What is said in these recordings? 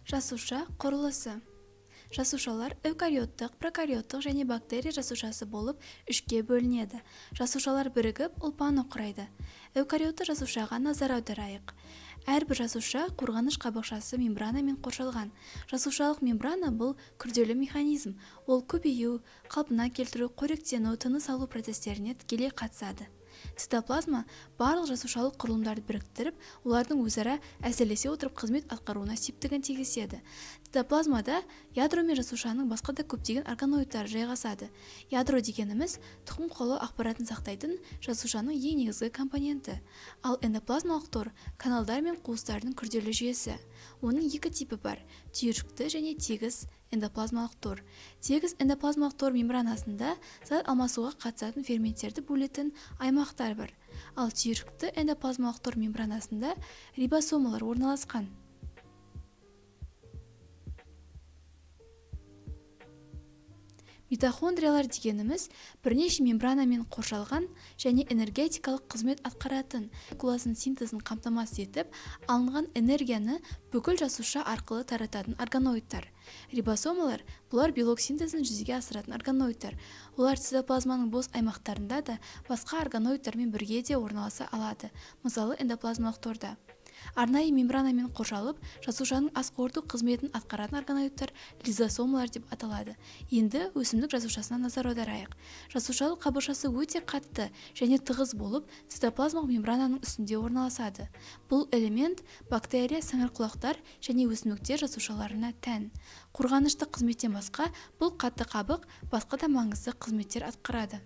Жасуша құрылысы. Жасушалар эукариоттық, прокариоттық және бактерия жасушасы болып үшке бөлінеді. Жасушалар бірігіп ұлпаны құрайды. Эукариотты жасушаға назар аударайық. Әрбір жасуша қорғаныш қабықшасы мембранамен қоршалған. Жасушалық мембрана бұл күрделі механизм. Ол көбею, қалпына келтіру, қоректену, тыныс алу процестеріне тікелей қатысады. Цитоплазма барлық жасушалық құрылымдарды біріктіріп, олардың өзара әсерлесе отырып қызмет атқаруына септігін тигізеді. Цитоплазмада ядро мен жасушаның басқа да көптеген органоидтары жайғасады. Ядро дегеніміз тұқым қуалау ақпаратын сақтайтын жасушаның ең негізгі компоненті. Ал эндоплазмалық тор каналдар мен қуыстардың күрделі жүйесі. Оның екі типі бар: түйіршікті және тегіс эндоплазмалық тор. Тегіс эндоплазмалық тор мембранасында зат алмасуға қатысатын ферменттерді бөлетін аймақтар бар. Ал түйіршікті эндоплазмалық тор мембранасында рибосомалар орналасқан. Митохондриялар дегеніміз бірнеше мембранамен қоршалған және энергетикалық қызмет атқаратын, молекуласының синтезін қамтамасыз етіп, алынған энергияны бүкіл жасуша арқылы тарататын органоидтар. Рибосомалар бұлар белок синтезін жүзеге асыратын органоидтар. Олар цитоплазманың бос аймақтарында да басқа органоидтармен бірге де орналаса алады, мысалы эндоплазмалық торда. Арнайы мембранамен қоршалып, жасушаның ас қорыту қызметін атқаратын органоидтар лизосомалар деп аталады. Енді өсімдік жасушасына назар аударайық. Жасушалық қабықшасы өте қатты және тығыз болып, цитоплазмалық мембрананың үстінде орналасады. Бұл элемент бактерия, саңырқұлақтар және өсімдіктер жасушаларына тән. Қорғаныштық қызметтен басқа, бұл қатты қабық басқа да маңызды қызметтер атқарады.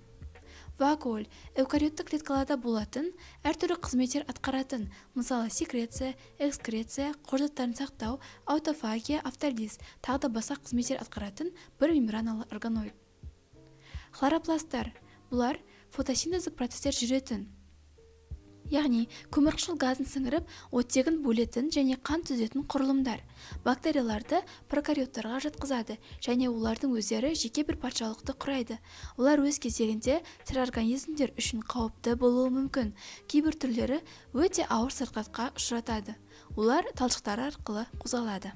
Вакуоль эукариоттық клеткаларда болатын әртүрлі қызметтер атқаратын, мысалы секреция, экскреция, қоржаттарын сақтау, аутофагия, автолиз, тағы да басқа қызметтер атқаратын бір мембраналы органоид. Хлоропласттар бұлар фотосинтездік процестер жүретін, яғни көмірқышқыл газын сіңіріп, оттегін бөлетін және қан түзетін құрылымдар. Бактерияларды прокариоттарға жатқызады және олардың өздері жеке бір патшалықты құрайды. Олар өз кезегінде тірі организмдер үшін қауіпті болуы мүмкін. Кейбір түрлері өте ауыр сырқатқа ұшыратады. Олар талшықтары арқылы қозғалады.